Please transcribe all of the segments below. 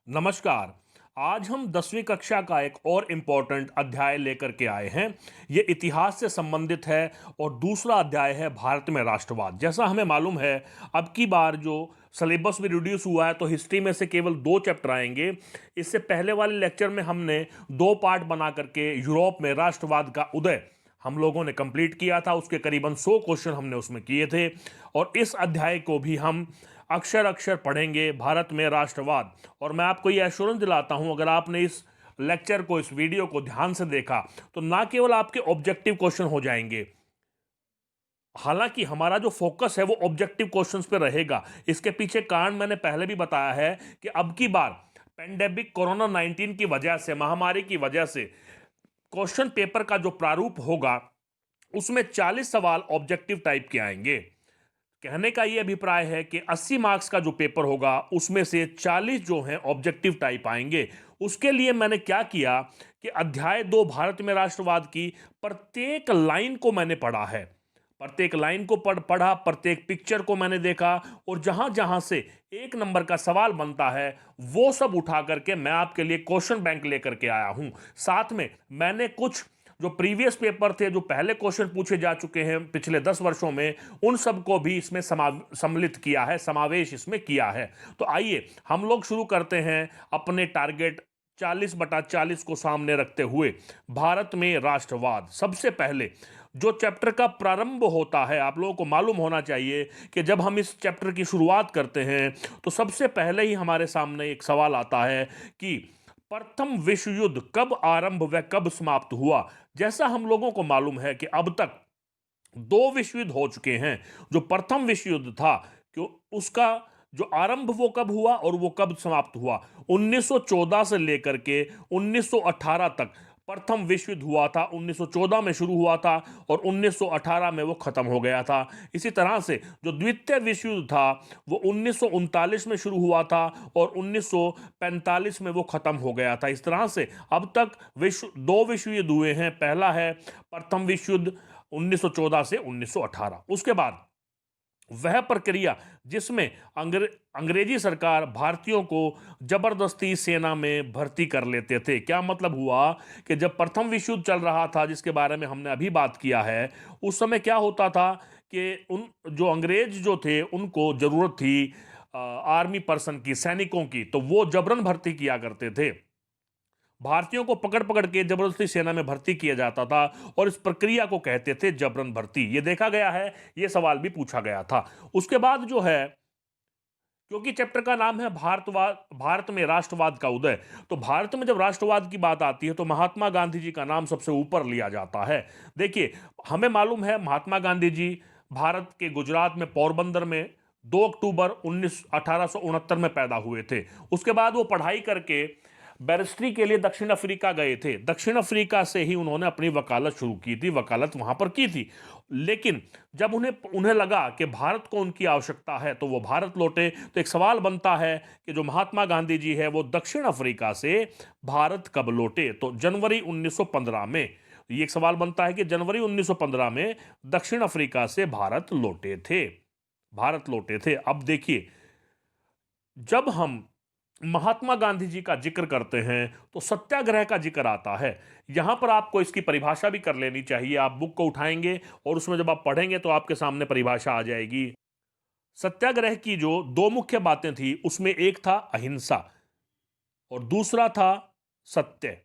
नमस्कार। आज हम 10वीं कक्षा का एक और इम्पोर्टेंट अध्याय लेकर के आए हैं। ये इतिहास से संबंधित है और दूसरा अध्याय है भारत में राष्ट्रवाद। जैसा हमें मालूम है, अब की बार जो सिलेबस भी रिड्यूस हुआ है तो हिस्ट्री में से केवल 2 चैप्टर आएंगे। इससे पहले वाले लेक्चर में हमने 2 पार्ट बना करके यूरोप में राष्ट्रवाद का उदय हम लोगों ने कंप्लीट किया था। उसके करीबन 100 क्वेश्चन हमने उसमें किए थे और इस अध्याय को भी हम अक्षर अक्षर पढ़ेंगे, भारत में राष्ट्रवाद। और मैं आपको ये एश्योरेंस दिलाता हूं, अगर आपने इस लेक्चर को, इस वीडियो को ध्यान से देखा तो ना केवल आपके ऑब्जेक्टिव क्वेश्चन हो जाएंगे, हालांकि हमारा जो फोकस है वो ऑब्जेक्टिव क्वेश्चंस पे रहेगा। इसके पीछे कारण मैंने पहले भी बताया है कि अब की बार पेंडेमिक कोरोना 19 की वजह से, महामारी की वजह से क्वेश्चन पेपर का जो प्रारूप होगा उसमें 40 सवाल ऑब्जेक्टिव टाइप के आएंगे। कहने का यह अभिप्राय है कि 80 मार्क्स का जो पेपर होगा उसमें से 40 जो हैं ऑब्जेक्टिव टाइप आएंगे। उसके लिए मैंने क्या किया कि अध्याय 2 भारत में राष्ट्रवाद की प्रत्येक लाइन को मैंने पढ़ा है, प्रत्येक लाइन को पढ़ा, प्रत्येक पिक्चर को मैंने देखा और जहां जहां से 1 नंबर का सवाल बनता है वो सब उठा करके मैं आपके लिए क्वेश्चन बैंक लेकर के आया हूं। साथ में मैंने कुछ जो प्रीवियस पेपर थे, जो पहले क्वेश्चन पूछे जा चुके हैं पिछले 10 वर्षों में, उन सब को भी इसमें सम्मिलित किया है, समावेश इसमें किया है। तो आइए हम लोग शुरू करते हैं अपने टारगेट 40/40 को सामने रखते हुए। भारत में राष्ट्रवाद, सबसे पहले जो चैप्टर का प्रारंभ होता है, आप लोगों को मालूम होना चाहिए कि जब हम इस चैप्टर की शुरुआत करते हैं तो सबसे पहले ही हमारे सामने एक सवाल आता है कि प्रथम विश्व युद्ध कब आरंभ व कब समाप्त हुआ। जैसा हम लोगों को मालूम है कि अब तक 2 विश्व युद्ध हो चुके हैं। जो प्रथम विश्व युद्ध था, क्यों उसका जो आरंभ वो कब हुआ और वो कब समाप्त हुआ, 1914 से लेकर के 1918 तक प्रथम विश्व युद्ध हुआ था। 1914 में शुरू हुआ था और 1918 में वो खत्म हो गया था। इसी तरह से जो द्वितीय विश्व युद्ध था वो 1939 में शुरू हुआ था और 1945 में वो खत्म हो गया था। इस तरह से अब तक 2 विश्व युद्ध हुए हैं। पहला है प्रथम विश्व युद्ध 1914 से 1918। उसके बाद वह प्रक्रिया जिसमें अंग्रेजी सरकार भारतीयों को जबरदस्ती सेना में भर्ती कर लेते थे। क्या मतलब हुआ कि जब प्रथम विश्व युद्ध चल रहा था, जिसके बारे में हमने अभी बात किया है, उस समय क्या होता था कि उन जो अंग्रेज जो थे उनको जरूरत थी आर्मी पर्सन की, सैनिकों की, तो वो जबरन भर्ती किया करते थे। भारतीयों को पकड़ पकड़ के जबरदस्ती सेना में भर्ती किया जाता था और इस प्रक्रिया को कहते थे जबरन भर्ती। ये देखा गया है, ये सवाल भी पूछा गया था। उसके बाद जो है, क्योंकि चैप्टर का नाम है भारतवाद, भारत में राष्ट्रवाद का उदय, तो भारत में जब राष्ट्रवाद की बात आती है तो महात्मा गांधी जी का नाम सबसे ऊपर लिया जाता है। देखिए, हमें मालूम है महात्मा गांधी जी भारत के गुजरात में पोरबंदर में 2 अक्टूबर 1869 में पैदा हुए थे। उसके बाद वो पढ़ाई करके बैरिस्ट्री के लिए दक्षिण अफ्रीका गए थे। दक्षिण अफ्रीका से ही उन्होंने अपनी वकालत शुरू की थी, वकालत वहां पर की थी। लेकिन जब उन्हें उन्हें लगा कि भारत को उनकी आवश्यकता है तो वो भारत लौटे। तो एक सवाल बनता है कि जो महात्मा गांधी जी है वो दक्षिण अफ्रीका से भारत कब लौटे, तो जनवरी 1915 में। ये एक सवाल बनता है कि जनवरी 1915 में दक्षिण अफ्रीका से भारत लौटे थे, भारत लौटे थे। अब देखिए, जब हम महात्मा गांधी जी का जिक्र करते हैं तो सत्याग्रह का जिक्र आता है। यहां पर आपको इसकी परिभाषा भी कर लेनी चाहिए। आप बुक को उठाएंगे और उसमें जब आप पढ़ेंगे तो आपके सामने परिभाषा आ जाएगी। सत्याग्रह की जो 2 मुख्य बातें थी उसमें एक था अहिंसा और दूसरा था सत्य,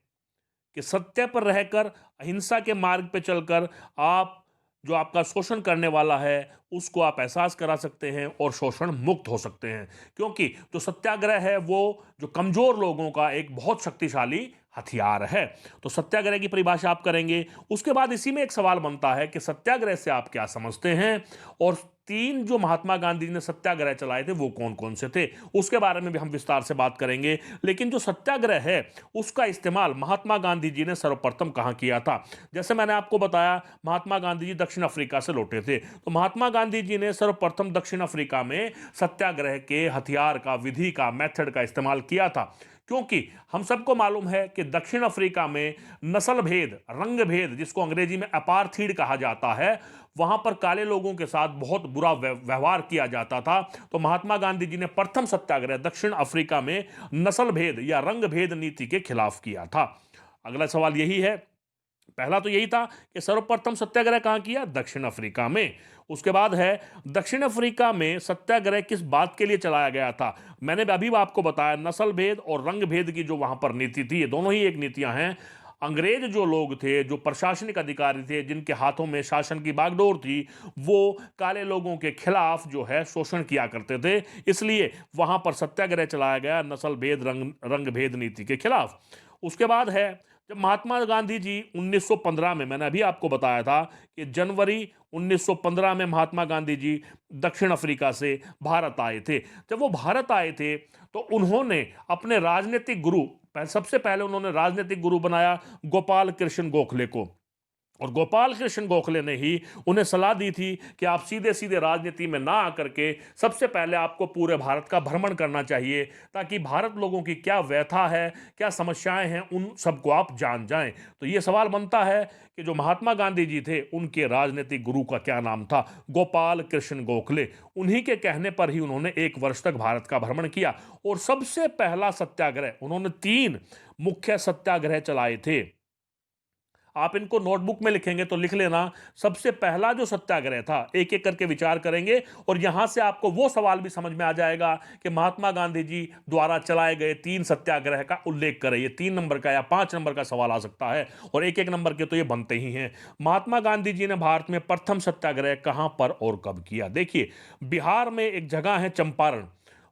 कि सत्य पर रहकर, अहिंसा के मार्ग पर चलकर आप जो आपका शोषण करने वाला है उसको आप एहसास करा सकते हैं और शोषण मुक्त हो सकते हैं। क्योंकि जो सत्याग्रह है वो जो कमजोर लोगों का एक बहुत शक्तिशाली हथियार है। तो सत्याग्रह की परिभाषा आप करेंगे। उसके बाद इसी में एक सवाल बनता है कि सत्याग्रह से आप क्या समझते हैं और 3 जो महात्मा गांधी ने सत्याग्रह चलाए थे वो कौन कौन से थे, उसके बारे में भी हम विस्तार से बात करेंगे। लेकिन जो सत्याग्रह है उसका इस्तेमाल महात्मा गांधी जी ने सर्वप्रथम कहां किया था। जैसे मैंने आपको बताया, महात्मा गांधी जी दक्षिण अफ्रीका से लौटे थे, तो महात्मा गांधी जी ने सर्वप्रथम दक्षिण अफ्रीका में सत्याग्रह के हथियार का, विधि का, मेथड का इस्तेमाल किया था। क्योंकि हम सबको मालूम है कि दक्षिण अफ्रीका में नस्ल भेद, रंग भेद, जिसको अंग्रेजी में अपार्थीड कहा जाता है, वहां पर काले लोगों के साथ बहुत बुरा व्यवहार किया जाता था। तो महात्मा गांधी जी ने प्रथम सत्याग्रह दक्षिण अफ्रीका में नस्ल भेद या रंग भेद नीति के खिलाफ किया था। अगला सवाल यही है, पहला तो यही था कि सर्वप्रथम सत्याग्रह कहां किया, दक्षिण अफ्रीका में। उसके बाद है, दक्षिण अफ्रीका में सत्याग्रह किस बात के लिए चलाया गया था। मैंने अभी आपको बताया, नस्ल भेद और रंग भेद की जो वहां पर नीति थी, ये दोनों ही एक नीतियां हैं। अंग्रेज जो लोग थे, जो प्रशासनिक अधिकारी थे, जिनके हाथों में शासन की बागडोर थी, वो काले लोगों के खिलाफ जो है शोषण किया करते थे, इसलिए वहां पर सत्याग्रह चलाया गया नस्ल भेद रंग भेद नीति के खिलाफ। उसके बाद है, जब महात्मा गांधी जी 1915 में, मैंने अभी आपको बताया था कि जनवरी 1915 में महात्मा गांधी जी दक्षिण अफ्रीका से भारत आए थे। जब वो भारत आए थे तो उन्होंने अपने राजनीतिक गुरु, सबसे पहले उन्होंने राजनीतिक गुरु बनाया गोपाल कृष्ण गोखले को। और गोपाल कृष्ण गोखले ने ही उन्हें सलाह दी थी कि आप सीधे सीधे राजनीति में ना आकर के सबसे पहले आपको पूरे भारत का भ्रमण करना चाहिए, ताकि भारत लोगों की क्या व्यथा है, क्या समस्याएं हैं, उन सबको आप जान जाएं। तो ये सवाल बनता है कि जो महात्मा गांधी जी थे, उनके राजनीतिक गुरु का क्या नाम था, गोपाल कृष्ण गोखले। उन्हीं के कहने पर ही उन्होंने 1 वर्ष तक भारत का भ्रमण किया और सबसे पहला सत्याग्रह, उन्होंने 3 मुख्य सत्याग्रह चलाए थे। आप इनको नोटबुक में लिखेंगे तो लिख लेना, सबसे पहला जो सत्याग्रह था, एक एक करके विचार करेंगे और यहां से आपको वो सवाल भी समझ में आ जाएगा कि महात्मा गांधी जी द्वारा चलाए गए 3 सत्याग्रह का उल्लेख करें। ये 3 नंबर का या 5 नंबर का सवाल आ सकता है और एक एक नंबर के तो ये बनते ही हैं। महात्मा गांधी जी ने भारत में प्रथम सत्याग्रह कहां पर और कब किया। देखिए, बिहार में एक जगह है चंपारण,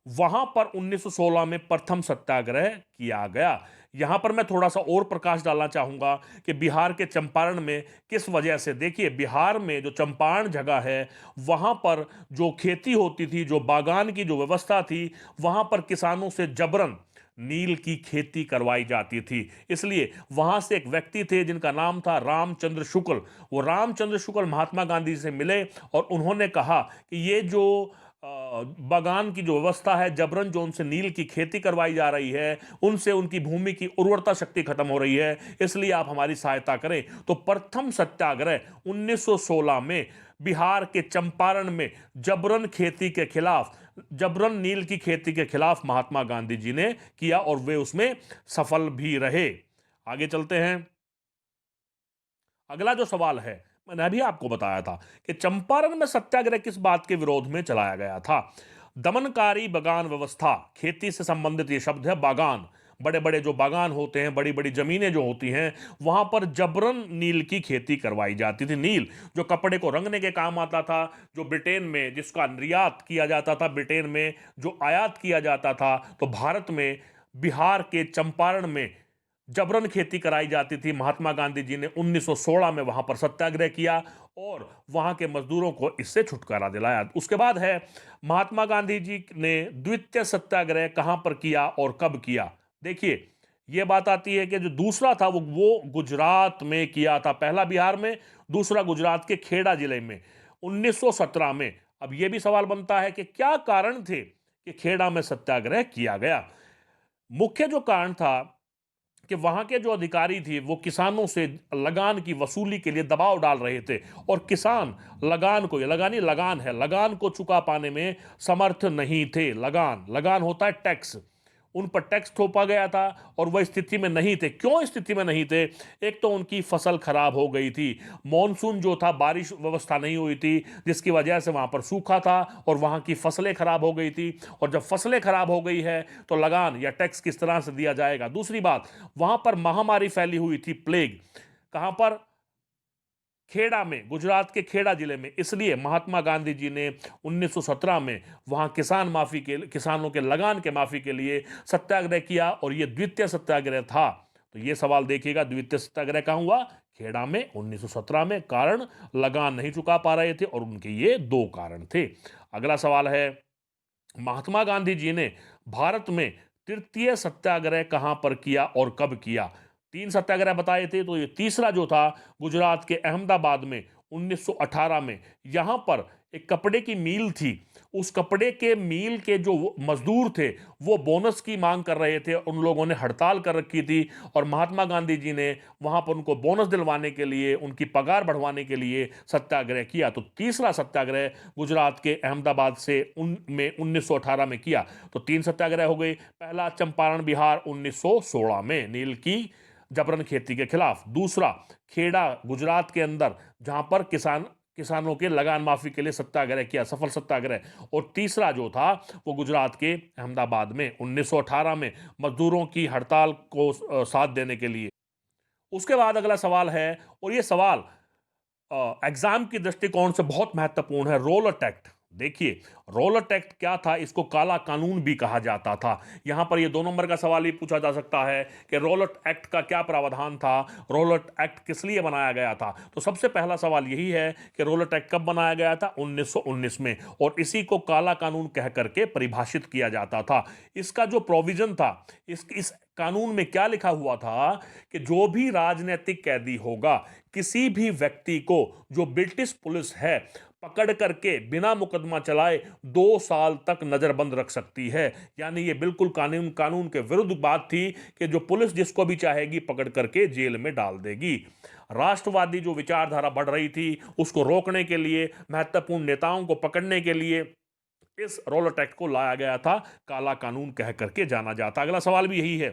वहां पर 1916 में प्रथम सत्याग्रह किया गया। यहां पर मैं थोड़ा सा और प्रकाश डालना चाहूंगा कि बिहार के चंपारण में किस वजह से। देखिए, बिहार में जो चंपारण जगह है, वहां पर जो खेती होती थी, जो बागान की जो व्यवस्था थी, वहां पर किसानों से जबरन नील की खेती करवाई जाती थी। इसलिए वहां से एक व्यक्ति थे जिनका नाम था रामचंद्र शुक्ल। वो रामचंद्र शुक्ल महात्मा गांधी से मिले और उन्होंने कहा कि ये जो बागान की जो व्यवस्था है, जबरन जो उनसे नील की खेती करवाई जा रही है, उनसे उनकी भूमि की उर्वरता शक्ति खत्म हो रही है, इसलिए आप हमारी सहायता करें। तो प्रथम सत्याग्रह 1916 में बिहार के चंपारण में जबरन खेती के खिलाफ, जबरन नील की खेती के खिलाफ महात्मा गांधी जी ने किया और वे उसमें सफल भी रहे। आगे चलते हैं। अगला जो सवाल है, मैंने अभी आपको बताया था कि चंपारण में सत्याग्रह किस बात के विरोध में चलाया गया था। दमनकारी बागान व्यवस्था, खेती से संबंधित ये शब्द है बागान, बड़े बड़े जो बागान होते हैं, बड़ी बड़ी जमीनें जो होती हैं, वहां पर जबरन नील की खेती करवाई जाती थी। नील जो कपड़े को रंगने के काम आता था, जो ब्रिटेन में जिसका निर्यात किया जाता था, ब्रिटेन में जो आयात किया जाता था, तो भारत में बिहार के चंपारण में जबरन खेती कराई जाती थी। महात्मा गांधी जी ने 1916 में वहां पर सत्याग्रह किया और वहां के मजदूरों को इससे छुटकारा दिलाया। उसके बाद है, महात्मा गांधी जी ने द्वितीय सत्याग्रह कहां पर किया और कब किया। देखिए, यह बात आती है कि जो दूसरा था वो गुजरात में किया था। पहला बिहार में, दूसरा गुजरात के खेड़ा जिले में 1917 में। अब यह भी सवाल बनता है कि क्या कारण थे कि खेड़ा में सत्याग्रह किया गया। मुख्य जो कारण था कि वहां के जो अधिकारी थे, वो किसानों से लगान की वसूली के लिए दबाव डाल रहे थे और किसान लगान को, ये लगानी लगान है, लगान को चुका पाने में समर्थ नहीं थे। लगान, लगान होता है टैक्स, उन पर टैक्स थोपा गया था और वह स्थिति में नहीं थे। क्यों स्थिति में नहीं थे? एक तो उनकी फसल खराब हो गई थी, मॉनसून जो था, बारिश व्यवस्था नहीं हुई थी, जिसकी वजह से वहां पर सूखा था और वहां की फसलें खराब हो गई थी। और जब फसलें खराब हो गई है तो लगान या टैक्स किस तरह से दिया जाएगा। दूसरी बात, वहां पर महामारी फैली हुई थी, प्लेग। कहां पर? खेड़ा में, गुजरात के खेड़ा जिले में। इसलिए महात्मा गांधी जी ने 1917 में वहां किसानों के लगान के माफी के लिए सत्याग्रह किया और यह द्वितीय सत्याग्रह था। तो यह सवाल देखिएगा, द्वितीय सत्याग्रह कहां हुआ? खेड़ा में 1917 में। कारण, लगान नहीं चुका पा रहे थे और उनके ये 2 कारण थे। अगला सवाल है, महात्मा गांधी जी ने भारत में तृतीय सत्याग्रह कहां पर किया और कब किया। 3 सत्याग्रह बताए थे, तो ये तीसरा जो था गुजरात के अहमदाबाद में 1918 में। यहां पर एक कपड़े की मील थी, उस कपड़े के मील के जो मजदूर थे वो बोनस की मांग कर रहे थे, उन लोगों ने हड़ताल कर रखी थी और महात्मा गांधी जी ने वहां पर उनको बोनस दिलवाने के लिए, उनकी पगार बढ़वाने के लिए सत्याग्रह किया। तो तीसरा सत्याग्रह गुजरात के अहमदाबाद से उन में 1918 में किया। तो तीन सत्याग्रह हो गए। पहला चंपारण बिहार 1916 में नील की जबरन खेती के खिलाफ, दूसरा खेड़ा गुजरात के अंदर जहां पर किसानों के लगान माफी के लिए सत्याग्रह किया, सफल सत्याग्रह, और तीसरा जो था वो गुजरात के अहमदाबाद में 1918 में मजदूरों की हड़ताल को साथ देने के लिए। उसके बाद अगला सवाल है, और ये सवाल एग्जाम की दृष्टिकोण से बहुत महत्वपूर्ण है, रोलट एक्ट। देखिए, रोलट एक्ट क्या था? इसको काला कानून भी कहा जाता था। यहां पर ये 2 नंबर का सवाल ही पूछा जा सकता है कि रोलट एक्ट का क्या प्रावधान था, रोलट एक्ट किस लिए बनाया गया था। तो सबसे पहला सवाल यही है कि रोलट एक्ट कब बनाया गया था? 1919 में, और इसी को काला कानून कह करके परिभाषित किया जाता था। इसका जो प्रोविजन था, इस कानून में क्या लिखा हुआ था कि जो भी राजनीतिक कैदी होगा, किसी भी व्यक्ति को जो ब्रिटिश पुलिस है पकड़ करके बिना मुकदमा चलाए 2 साल तक नजरबंद रख सकती है। यानी ये बिल्कुल कानून के विरुद्ध बात थी कि जो पुलिस जिसको भी चाहेगी पकड़ करके जेल में डाल देगी। राष्ट्रवादी जो विचारधारा बढ़ रही थी उसको रोकने के लिए, महत्वपूर्ण नेताओं को पकड़ने के लिए इस रोलट एक्ट को लाया गया था, काला कानून कह करके जाना जाता। अगला सवाल भी यही है,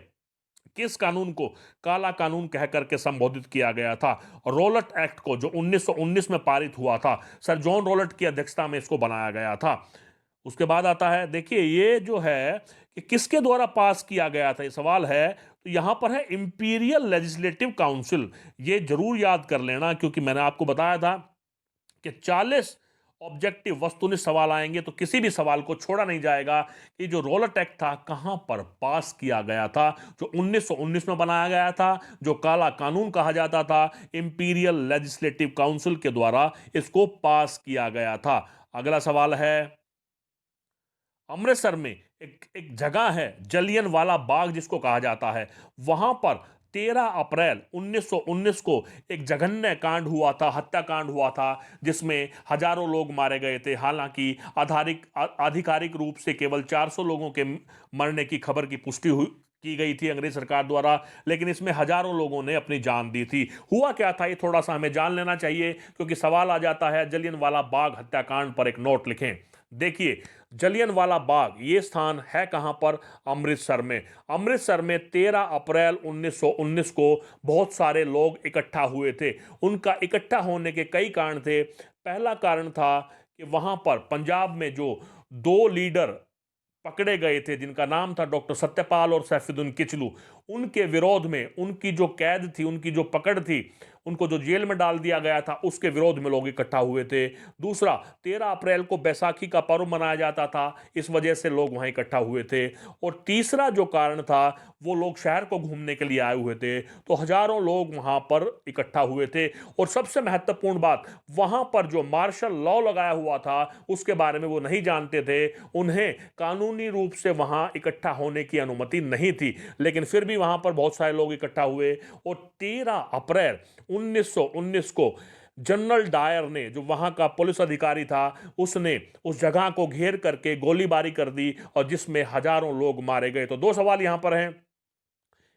किस कानून को काला कानून कह करके संबोधित किया गया था? रोलट एक्ट को, जो 1919 में पारित हुआ था, सर जॉन रोलट की अध्यक्षता में इसको बनाया गया था। उसके बाद आता है, देखिए ये जो है कि किसके द्वारा पास किया गया था, ये सवाल है। तो यहां पर है इंपीरियल लेजिस्लेटिव काउंसिल। ये जरूर याद कर लेना, क्योंकि मैंने आपको बताया था कि 40 ऑब्जेक्टिव वस्तुनिष्ठ सवाल आएंगे, तो किसी भी सवाल को छोड़ा नहीं जाएगा कि जो रोलट एक्ट था कहां पर पास किया गया था। जो 1919 में बनाया गया था, जो काला कानून कहा जाता था, इंपीरियल लेजिस्लेटिव काउंसिल के द्वारा इसको पास किया गया था। अगला सवाल है, अमृतसर में एक जगह है जलियन वाला बाग जिसको कहा जाता है, वहां पर 13 अप्रैल 1919 को एक जघन्य कांड हुआ था, हत्याकांड हुआ था, जिसमें हजारों लोग मारे गए थे। हालांकि आधिकारिक रूप से केवल 400 लोगों के मरने की खबर की पुष्टि हुई की गई थी अंग्रेज सरकार द्वारा, लेकिन इसमें हजारों लोगों ने अपनी जान दी थी। हुआ क्या था ये थोड़ा सा हमें जान लेना चाहिए, क्योंकि सवाल आ जाता है जलियनवाला बाग हत्याकांड पर एक नोट लिखें। देखिए, जलियनवाला बाग ये स्थान है कहां पर? अमृतसर में। अमृतसर में 13 अप्रैल 1919 को बहुत सारे लोग इकट्ठा हुए थे। उनका इकट्ठा होने के कई कारण थे। पहला कारण था कि वहां पर पंजाब में जो 2 लीडर पकड़े गए थे, जिनका नाम था डॉक्टर सत्यपाल और सैफुद्दीन किचलू, उनके विरोध में, उनकी जो कैद थी, उनकी जो पकड़ थी, उनको जो जेल में डाल दिया गया था, उसके विरोध में लोग इकट्ठा हुए थे। दूसरा, 13 अप्रैल को बैसाखी का पर्व मनाया जाता था, इस वजह से लोग वहां इकट्ठा हुए थे। और तीसरा जो कारण था, वो लोग शहर को घूमने के लिए आए हुए थे, तो हजारों लोग वहां पर इकट्ठा हुए थे। और सबसे महत्वपूर्ण बात, वहां पर जो मार्शल लॉ लगाया हुआ था उसके बारे में वो नहीं जानते थे। उन्हें कानूनी रूप से वहां इकट्ठा होने की अनुमति नहीं थी, लेकिन फिर भी वहां पर बहुत सारे लोग इकट्ठा हुए। और 13 अप्रैल 1919 को जनरल डायर ने, जो वहां का पुलिस अधिकारी था, उसने उस जगह को घेर करके गोलीबारी कर दी, और जिसमें हजारों लोग मारे गए। तो 2 सवाल यहां पर हैं,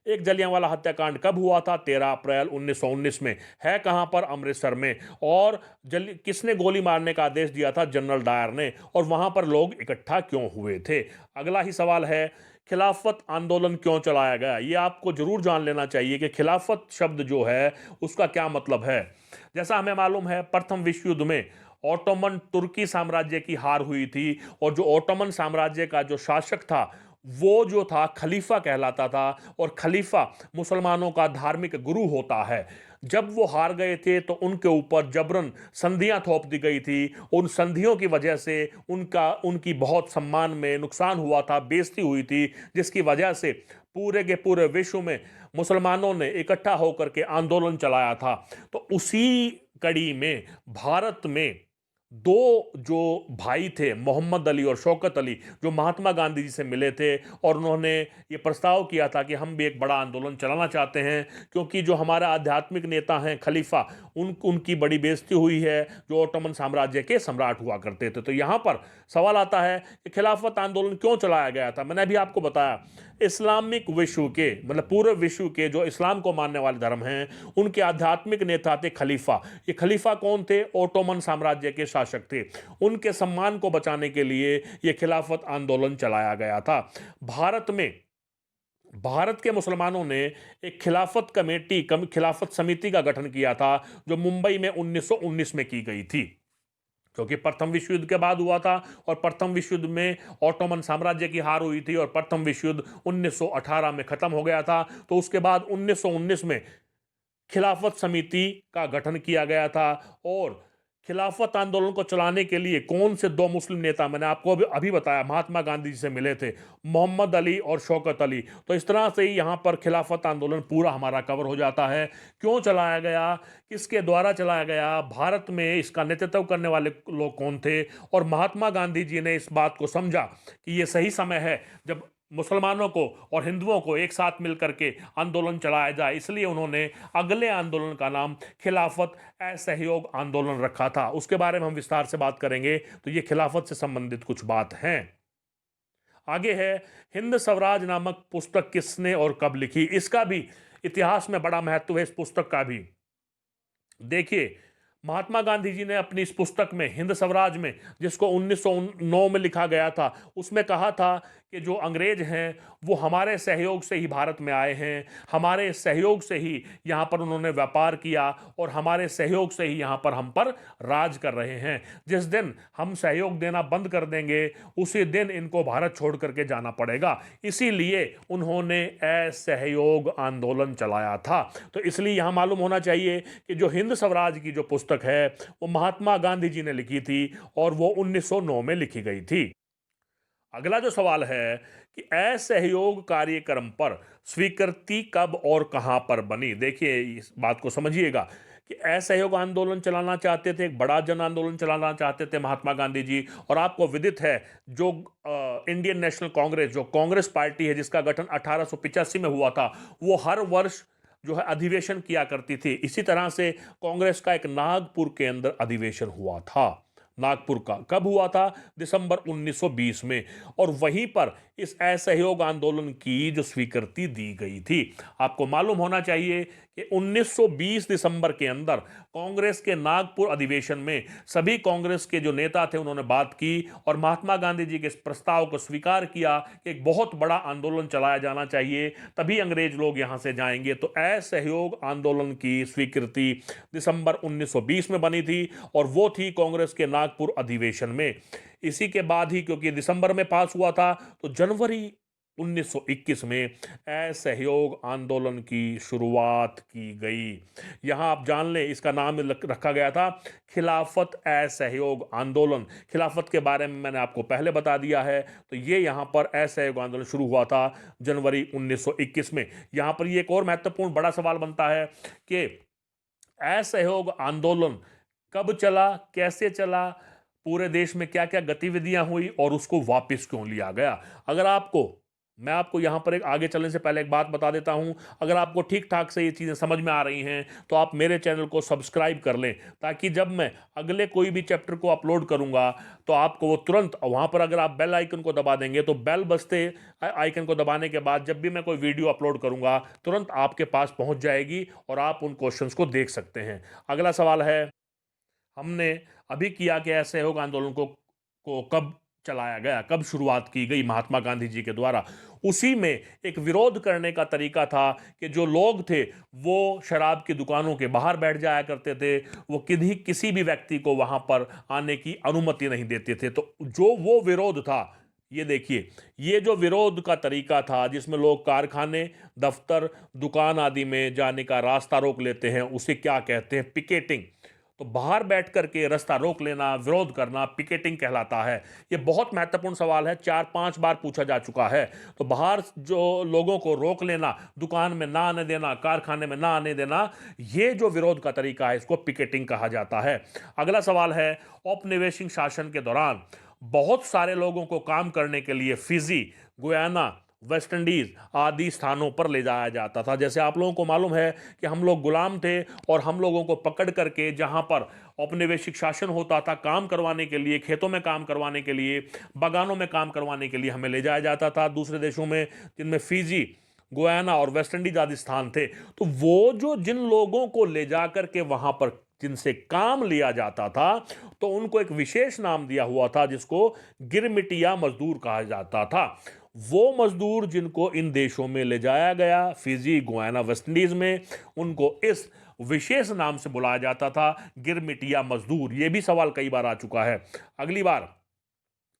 एक जलियांवाला हत्याकांड कब हुआ था? 13 अप्रैल 1919 में। है कहां पर? अमृतसर में। और किसने गोली मारने का आदेश दिया था? जनरल डायर ने। और वहां पर लोग इकट्ठा क्यों हुए थे? अगला ही सवाल है, खिलाफत आंदोलन क्यों चलाया गया? ये आपको जरूर जान लेना चाहिए कि खिलाफत शब्द जो है उसका क्या मतलब है। जैसा हमें मालूम है, प्रथम विश्व युद्ध में ऑटोमन तुर्की साम्राज्य की हार हुई थी, और जो ऑटोमन साम्राज्य का जो शासक था वो जो था खलीफा कहलाता था, और खलीफा मुसलमानों का धार्मिक गुरु होता है। जब वो हार गए थे तो उनके ऊपर जबरन संधियां थोप दी गई थी। उन संधियों की वजह से उनकी बहुत सम्मान में नुकसान हुआ था, बेइज्जती हुई थी, जिसकी वजह से पूरे के पूरे विश्व में मुसलमानों ने इकट्ठा होकर के आंदोलन चलाया था। तो उसी कड़ी में भारत में दो जो भाई थे मोहम्मद अली और शौकत अली, जो महात्मा गांधी जी से मिले थे और उन्होंने ये प्रस्ताव किया था कि हम भी एक बड़ा आंदोलन चलाना चाहते हैं, क्योंकि जो हमारे आध्यात्मिक नेता हैं खलीफा, उनकी बड़ी बेइज्जती हुई है, जो ओटोमन साम्राज्य के सम्राट हुआ करते थे। तो यहाँ पर सवाल आता है कि खिलाफत आंदोलन क्यों चलाया गया था। मैंने अभी आपको बताया, इस्लामिक विश्व के, मतलब पूरे विश्व के जो इस्लाम को मानने वाले धर्म हैं, उनके आध्यात्मिक नेता थे खलीफा। ये खलीफा कौन थे? ओटोमन साम्राज्य के शासक थे। उनके सम्मान को बचाने के लिए यह खिलाफत आंदोलन चलाया गया था। भारत के मुसलमानों ने एक खिलाफत समिति का गठन किया था, जो मुंबई में 1919 में की गई थी, क्योंकि प्रथम विश्व युद्ध के बाद हुआ था और प्रथम विश्व युद्ध में ओटोमन साम्राज्य की हार हुई थी और प्रथम विश्व युद्ध 1918 में खत्म हो गया था। तो उसके बाद 1919 में खिलाफत समिति का गठन किया गया था। और खिलाफत आंदोलन को चलाने के लिए कौन से दो मुस्लिम नेता, मैंने आपको अभी बताया, महात्मा गांधी जी से मिले थे, मोहम्मद अली और शौकत अली। तो इस तरह से ही यहाँ पर खिलाफत आंदोलन पूरा हमारा कवर हो जाता है। क्यों चलाया गया, किसके द्वारा चलाया गया, भारत में इसका नेतृत्व करने वाले लोग कौन थे, और महात्मा गांधी जी ने इस बात को समझा कि ये सही समय है जब मुसलमानों को और हिंदुओं को एक साथ मिलकर के आंदोलन चलाया जाए, इसलिए उन्होंने अगले आंदोलन का नाम खिलाफत असहयोग आंदोलन रखा था। उसके बारे में हम विस्तार से बात करेंगे। तो ये खिलाफत से संबंधित कुछ बात हैं। आगे है, हिंद स्वराज नामक पुस्तक किसने और कब लिखी। इसका भी इतिहास में बड़ा महत्व है, इस पुस्तक का भी। देखिए, महात्मा गांधी जी ने अपनी इस पुस्तक में, हिंद स्वराज में, जिसको 1909 में लिखा गया था, उसमें कहा था कि जो अंग्रेज हैं वो हमारे सहयोग से ही भारत में आए हैं, हमारे सहयोग से ही यहाँ पर उन्होंने व्यापार किया और हमारे सहयोग से ही यहाँ पर हम पर राज कर रहे हैं। जिस दिन हम सहयोग देना बंद कर देंगे, उसी दिन इनको भारत छोड़ करके जाना पड़ेगा। इसीलिए उन्होंने असहयोग आंदोलन चलाया था। तो इसलिए यहाँ मालूम होना चाहिए कि जो हिंद स्वराज की जो पुस्तक है वो महात्मा गांधी जी ने लिखी थी और वो 1909 में लिखी गई थी। अगला जो सवाल है कि असहयोग कार्यक्रम पर स्वीकृति कब और कहां पर बनी। देखिए, इस बात को समझिएगा कि असहयोग आंदोलन चलाना चाहते थे, एक बड़ा जन आंदोलन चलाना चाहते थे महात्मा गांधी जी। और आपको विदित है, जो इंडियन नेशनल कांग्रेस, जो कांग्रेस पार्टी है, जिसका गठन 1885 में हुआ था, वो हर वर्ष जो है अधिवेशन किया करती थी। इसी तरह से कांग्रेस का एक नागपुर के अंदर अधिवेशन हुआ था। नागपुर का कब हुआ था? दिसंबर 1920 में। और वहीं पर इस असहयोग आंदोलन की जो स्वीकृति दी गई थी। आपको मालूम होना चाहिए कि 1920 दिसंबर के अंदर कांग्रेस के नागपुर अधिवेशन में सभी कांग्रेस के जो नेता थे उन्होंने बात की और महात्मा गांधी जी के इस प्रस्ताव को स्वीकार किया कि एक बहुत बड़ा आंदोलन चलाया जाना चाहिए, तभी अंग्रेज लोग यहां से जाएंगे। तो असहयोग आंदोलन की स्वीकृति दिसंबर 1920 में बनी थी और वो थी कांग्रेस के नागपुर अधिवेशन में। इसी के बाद ही, क्योंकि दिसंबर में पास हुआ था, तो जनवरी 1921 में असहयोग आंदोलन की शुरुआत की गई। यहां आप जान लें, इसका नाम रखा गया था खिलाफत असहयोग आंदोलन। खिलाफत के बारे में मैंने आपको पहले बता दिया है। तो ये यहां पर असहयोग आंदोलन शुरू हुआ था जनवरी 1921 में। यहां पर ये एक और महत्वपूर्ण बड़ा सवाल बनता है कि असहयोग आंदोलन कब चला, कैसे चला, पूरे देश में क्या क्या गतिविधियां हुई और उसको वापस क्यों लिया गया। मैं आपको यहां पर एक आगे चलने से पहले एक बात बता देता हूं। अगर आपको ठीक ठाक से ये चीज़ें समझ में आ रही हैं तो आप मेरे चैनल को सब्सक्राइब कर लें, ताकि जब मैं अगले कोई भी चैप्टर को अपलोड करूंगा तो आपको वो तुरंत वहां पर, अगर आप बेल आइकन को दबा देंगे तो बेल बजते आइकन को दबाने के बाद जब भी मैं कोई वीडियो अपलोड करूंगा तुरंत आपके पास पहुंच जाएगी और आप उन क्वेश्चंस को देख सकते हैं। अगला सवाल है, हमने अभी किया कि असहयोग आंदोलन को कब चलाया गया, कब शुरुआत की गई महात्मा गांधी जी के द्वारा। उसी में एक विरोध करने का तरीका था कि जो लोग थे वो शराब की दुकानों के बाहर बैठ जाया करते थे, वो किसी भी व्यक्ति को वहां पर आने की अनुमति नहीं देते थे। तो जो वो विरोध था, ये देखिए, ये जो विरोध का तरीका था जिसमें लोग कारखाने, दफ्तर, दुकान आदि में जाने का रास्ता रोक लेते हैं, उसे क्या कहते हैं? पिकेटिंग। तो बाहर बैठ करके रास्ता रोक लेना, विरोध करना पिकेटिंग कहलाता है। ये बहुत महत्वपूर्ण सवाल है, 4-5 बार पूछा जा चुका है। तो बाहर जो लोगों को रोक लेना, दुकान में ना आने देना, कारखाने में ना आने देना, ये जो विरोध का तरीका है इसको पिकेटिंग कहा जाता है। अगला सवाल है, औपनिवेशिक शासन के दौरान बहुत सारे लोगों को काम करने के लिए फिजी, गुयाना, वेस्ट इंडीज आदि स्थानों पर ले जाया जाता था। जैसे आप लोगों को मालूम है कि हम लोग गुलाम थे और हम लोगों को पकड़ करके जहां पर औपनिवेशिक शासन होता था, काम करवाने के लिए, खेतों में काम करवाने के लिए, बागानों में काम करवाने के लिए हमें ले जाया जाता था दूसरे देशों में, जिनमें फिजी, गुयाना और वेस्ट इंडीज आदि स्थान थे। तो वो जो जिन लोगों को ले जाकर के वहां पर जिनसे काम लिया जाता था, तो उनको एक विशेष नाम दिया हुआ था जिसको गिरमिटिया मजदूर कहा जाता था। वो मजदूर जिनको इन देशों में ले जाया गया, फिजी, गुयाना, वेस्ट इंडीज में, उनको इस विशेष नाम से बुलाया जाता था, गिरमिटिया मजदूर। यह भी सवाल कई बार आ चुका है।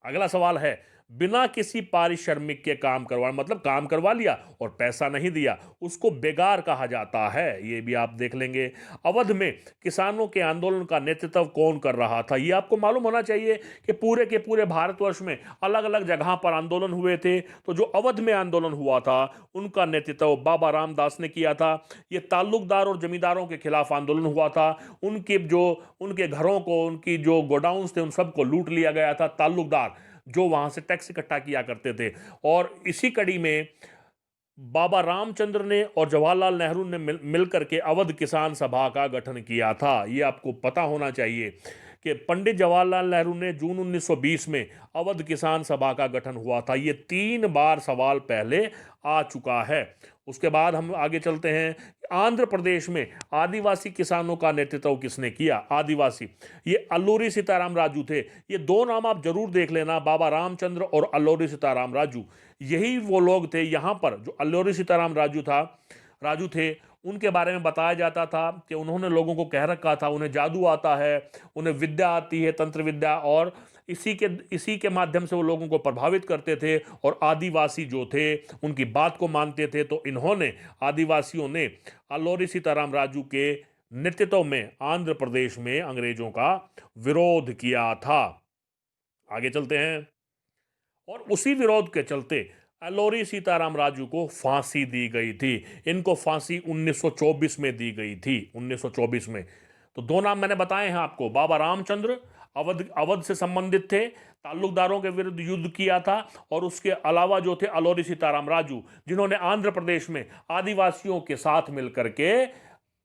अगला सवाल है, बिना किसी पारिश्रमिक के काम करवा, मतलब काम करवा लिया और पैसा नहीं दिया, उसको बेगार कहा जाता है। ये भी आप देख लेंगे। अवध में किसानों के आंदोलन का नेतृत्व कौन कर रहा था? ये आपको मालूम होना चाहिए कि पूरे के पूरे भारतवर्ष में अलग अलग जगह पर आंदोलन हुए थे। तो जो अवध में आंदोलन हुआ था उनका नेतृत्व बाबा रामदास ने किया था। ये ताल्लुकदार और जमींदारों के खिलाफ आंदोलन हुआ था। उनके घरों को, उनकी जो गोडाउन्स थे, उन सबको लूट लिया गया था ताल्लुकदार, जो वहां से टैक्स इकट्ठा किया करते थे। और इसी कड़ी में बाबा रामचंद्र ने और जवाहरलाल नेहरू ने मिलकर के अवध किसान सभा का गठन किया था। यह आपको पता होना चाहिए कि पंडित जवाहरलाल नेहरू ने जून 1920 में अवध किसान सभा का गठन हुआ था। ये 3 बार सवाल पहले आ चुका है। उसके बाद हम आगे चलते हैं। आंध्र प्रदेश में आदिवासी किसानों का नेतृत्व किसने किया? आदिवासी, ये अल्लूरी सीताराम राजू थे। ये 2 नाम आप जरूर देख लेना, बाबा रामचंद्र और अल्लूरी सीताराम राजू। यही वो लोग थे। यहां पर जो अल्लूरी सीताराम राजू थे, उनके बारे में बताया जाता था कि उन्होंने लोगों को कह रखा था उन्हें जादू आता है, उन्हें विद्या आती है, तंत्र विद्या, और इसी के माध्यम से वो लोगों को प्रभावित करते थे और आदिवासी जो थे उनकी बात को मानते थे। तो इन्होंने, आदिवासियों ने, अल्लूरी सीताराम राजू के नेतृत्व में आंध्र प्रदेश में अंग्रेजों का विरोध किया था। आगे चलते हैं। और उसी विरोध के चलते अल्लूरी सीताराम राजू को फांसी दी गई थी। इनको फांसी 1924 में दी गई थी, 1924 में। तो 2 नाम मैंने बताए हैं आपको। बाबा रामचंद्र अवध से संबंधित थे, ताल्लुकदारों के विरुद्ध युद्ध किया था, और उसके अलावा जो थे अल्लूरी सीताराम राजू, जिन्होंने आंध्र प्रदेश में आदिवासियों के साथ मिलकर के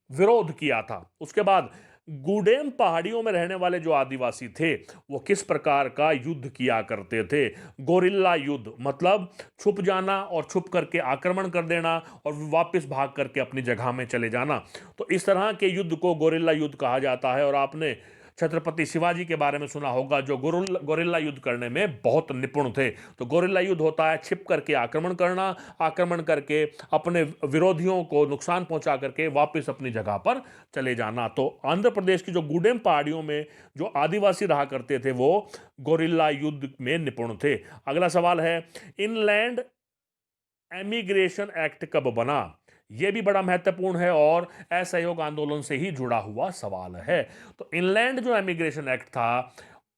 विरोध किया था। उसके बाद गुडेम पहाड़ियों में रहने वाले जो आदिवासी थे वो किस प्रकार का युद्ध किया करते थे? गोरिल्ला युद्ध, मतलब छुप जाना और छुप करके आक्रमण कर देना और वापस भाग करके अपनी जगह में चले जाना। तो इस तरह के युद्ध को गोरिल्ला युद्ध कहा जाता है। और आपने छत्रपति शिवाजी के बारे में सुना होगा, जो गोरिल्ला युद्ध करने में बहुत निपुण थे। तो गोरिल्ला युद्ध होता है छिप करके आक्रमण करना, आक्रमण करके अपने विरोधियों को नुकसान पहुंचा करके वापस अपनी जगह पर चले जाना। तो आंध्र प्रदेश की जो गूडेम पहाड़ियों में जो आदिवासी रहा करते थे वो गोरिल्ला युद्ध में निपुण थे। अगला सवाल है, इनलैंड एमिग्रेशन एक्ट कब बना? यह भी बड़ा महत्वपूर्ण है और असहयोग आंदोलन से ही जुड़ा हुआ सवाल है। तो इनलैंड जो एमिग्रेशन एक्ट था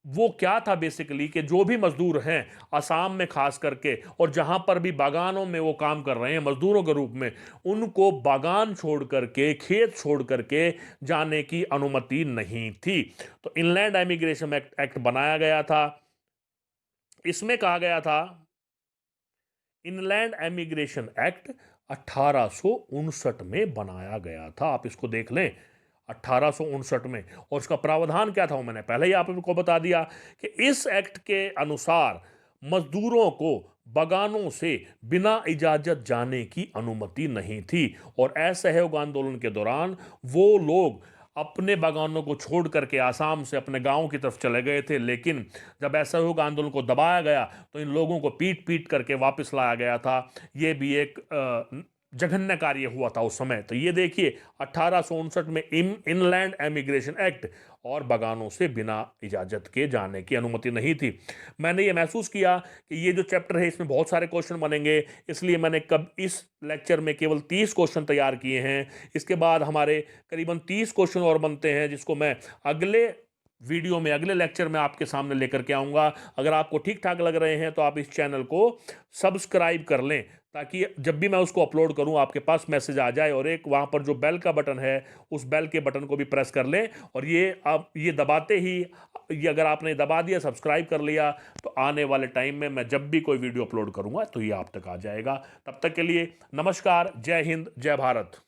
वो क्या था? बेसिकली कि जो भी मजदूर हैं असम में खास करके, और जहां पर भी बागानों में वो काम कर रहे हैं मजदूरों के रूप में, उनको बागान छोड़ करके, खेत छोड़ करके जाने की अनुमति नहीं थी। तो इनलैंड एमिग्रेशन एक्ट बनाया गया था। इसमें कहा गया था, इनलैंड एमिग्रेशन एक्ट 1859 में बनाया गया था। आप इसको देख लें, 1859 में। और इसका प्रावधान क्या था वो मैंने पहले ही आपको बता दिया कि इस एक्ट के अनुसार मजदूरों को बगानों से बिना इजाजत जाने की अनुमति नहीं थी। और असहयोग आंदोलन के दौरान वो लोग अपने बागानों को छोड़ करके आसाम से अपने गांव की तरफ चले गए थे, लेकिन जब असहयोग आंदोलन को दबाया गया तो इन लोगों को पीट पीट करके वापस लाया गया था। ये भी एक जघन्य कार्य हुआ था उस समय। तो ये देखिए 1859 में इनलैंड एमिग्रेशन एक्ट, और बगानों से बिना इजाज़त के जाने की अनुमति नहीं थी। मैंने ये महसूस किया कि ये जो चैप्टर है इसमें बहुत सारे क्वेश्चन बनेंगे, इसलिए मैंने कब इस लेक्चर में केवल 30 क्वेश्चन तैयार किए हैं। इसके बाद हमारे करीबन 30 क्वेश्चन और बनते हैं, जिसको मैं अगले वीडियो में, अगले लेक्चर में आपके सामने लेकर के आऊँगा। अगर आपको ठीक ठाक लग रहे हैं तो आप इस चैनल को सब्सक्राइब कर लें, ताकि जब भी मैं उसको अपलोड करूं आपके पास मैसेज आ जाए। और एक वहां पर जो बेल का बटन है, उस बेल के बटन को भी प्रेस कर लें। और ये आप ये दबाते ही, ये अगर आपने दबा दिया, सब्सक्राइब कर लिया, तो आने वाले टाइम में मैं जब भी कोई वीडियो अपलोड करूंगा तो ये आप तक आ जाएगा। तब तक के लिए नमस्कार, जय हिंद, जय भारत।